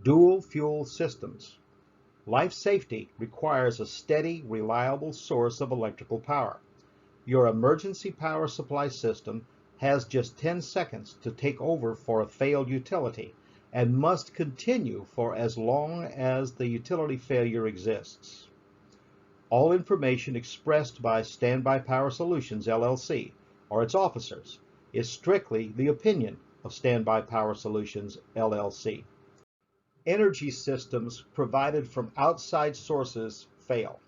Dual fuel systems. Life safety requires a steady, reliable source of electrical power. Your emergency power supply system has just 10 seconds to take over for a failed utility and must continue for as long as the utility failure exists. All information expressed by Standby Power Solutions, LLC, or its officers, is strictly the opinion of Standby Power Solutions, LLC. Energy systems provided from outside sources fail.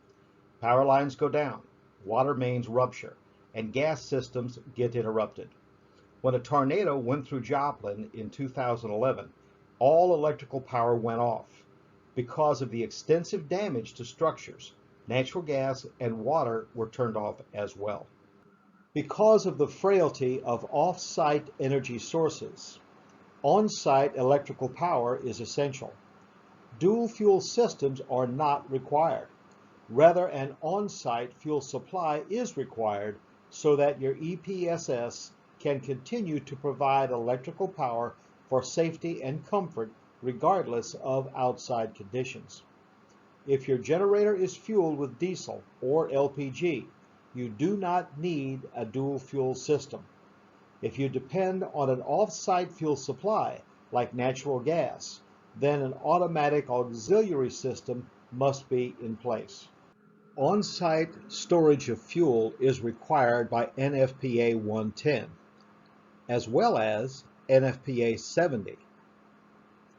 Power lines go down, water mains rupture, and gas systems get interrupted. When a tornado went through Joplin in 2011, all electrical power went off. Because of the extensive damage to structures, natural gas and water were turned off as well. Because of the frailty of off-site energy sources, on-site electrical power is essential. Dual fuel systems are not required. Rather, an on-site fuel supply is required so that your EPSS can continue to provide electrical power for safety and comfort regardless of outside conditions. If your generator is fueled with diesel or LPG, you do not need a dual fuel system. If you depend on an off-site fuel supply, like natural gas, then an automatic auxiliary system must be in place. On-site storage of fuel is required by NFPA 110, as well as NFPA 70.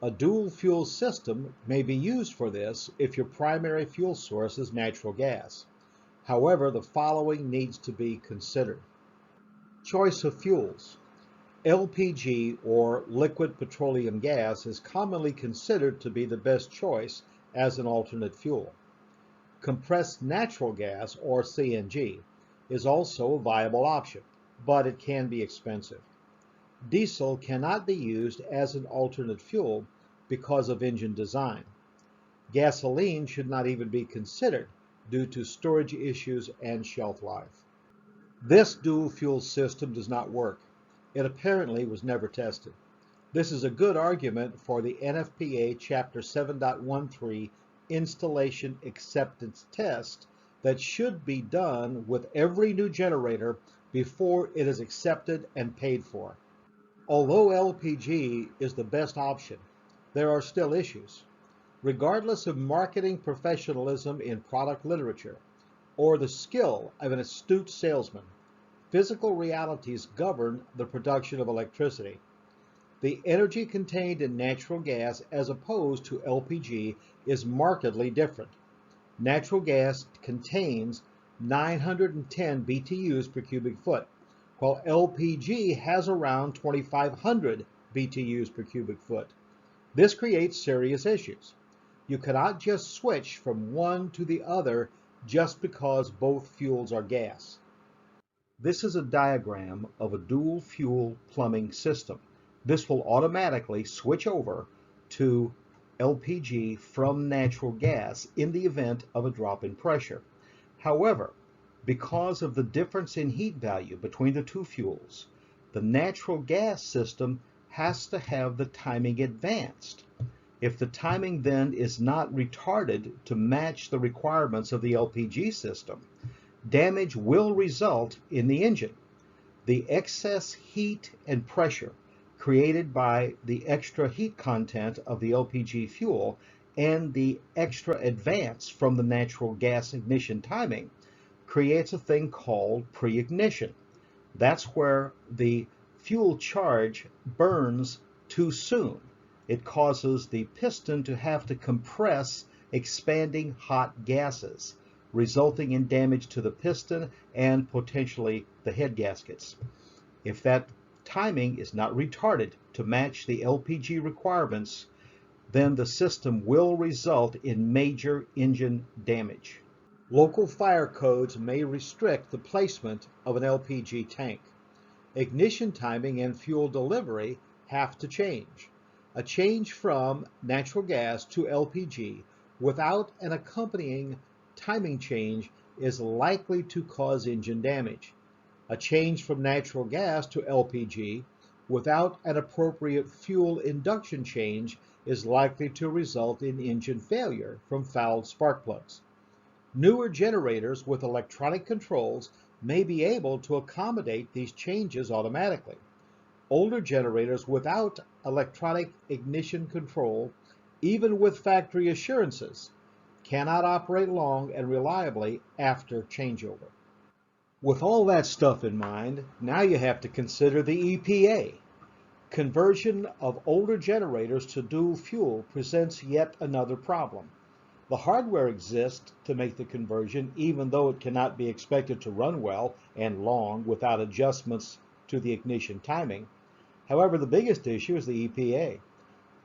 A dual fuel system may be used for this if your primary fuel source is natural gas. However, the following needs to be considered. Choice of fuels. LPG, or liquid petroleum gas, is commonly considered to be the best choice as an alternate fuel. Compressed natural gas, or CNG, is also a viable option, but it can be expensive. Diesel cannot be used as an alternate fuel because of engine design. Gasoline should not even be considered due to storage issues and shelf life. This dual fuel system does not work. It apparently was never tested. This is a good argument for the NFPA Chapter 7.13 installation acceptance test that should be done with every new generator before it is accepted and paid for. Although LPG is the best option, there are still issues. Regardless of marketing professionalism in product literature or the skill of an astute salesman, physical realities govern the production of electricity. The energy contained in natural gas as opposed to LPG is markedly different. Natural gas contains 910 BTUs per cubic foot, while LPG has around 2,500 BTUs per cubic foot. This creates serious issues. You cannot just switch from one to the other just because both fuels are gas. This is a diagram of a dual fuel plumbing system. This will automatically switch over to LPG from natural gas in the event of a drop in pressure. However, because of the difference in heat value between the two fuels, the natural gas system has to have the timing advanced. If the timing then is not retarded to match the requirements of the LPG system, damage will result in the engine. The excess heat and pressure created by the extra heat content of the LPG fuel and the extra advance from the natural gas ignition timing creates a thing called pre-ignition. That's where the fuel charge burns too soon. It causes the piston to have to compress expanding hot gases, resulting in damage to the piston and potentially the head gaskets. If that timing is not retarded to match the LPG requirements, then the system will result in major engine damage. Local fire codes may restrict the placement of an LPG tank. Ignition timing and fuel delivery have to change. A change from natural gas to LPG without an accompanying timing change is likely to cause engine damage. A change from natural gas to LPG without an appropriate fuel induction change is likely to result in engine failure from fouled spark plugs. Newer generators with electronic controls may be able to accommodate these changes automatically. Older generators without electronic ignition control, even with factory assurances, cannot operate long and reliably after changeover. With all that stuff in mind, now you have to consider the EPA. Conversion of older generators to dual fuel presents yet another problem. The hardware exists to make the conversion, even though it cannot be expected to run well and long without adjustments to the ignition timing. However, the biggest issue is the EPA.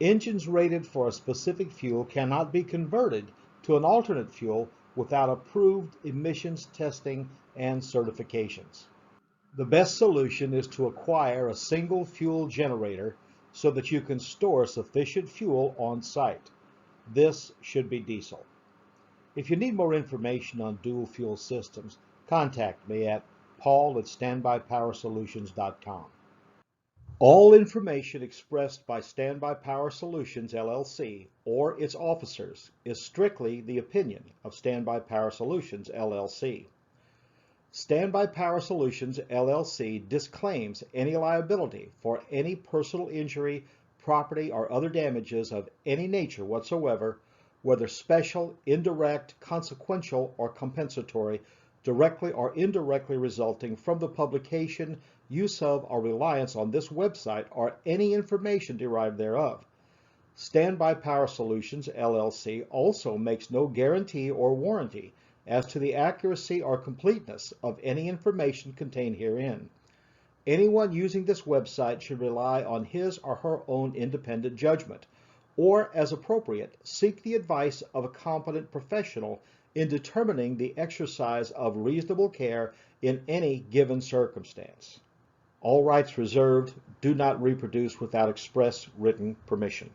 Engines rated for a specific fuel cannot be converted to an alternate fuel without approved emissions testing and certifications. The best solution is to acquire a single fuel generator so that you can store sufficient fuel on site. This should be diesel. If you need more information on dual fuel systems, contact me at paul@standbypowersolutions.com. All information expressed by Standby Power Solutions, LLC, or its officers is strictly the opinion of Standby Power Solutions, LLC. Standby Power Solutions, LLC disclaims any liability for any personal injury, property, or other damages of any nature whatsoever, whether special, indirect, consequential, or compensatory, directly or indirectly resulting from the publication, use of, or reliance on this website or any information derived thereof. Standby Power Solutions, LLC also makes no guarantee or warranty as to the accuracy or completeness of any information contained herein. Anyone using this website should rely on his or her own independent judgment, or, as appropriate, seek the advice of a competent professional in determining the exercise of reasonable care in any given circumstance. All rights reserved. Do not reproduce without express written permission.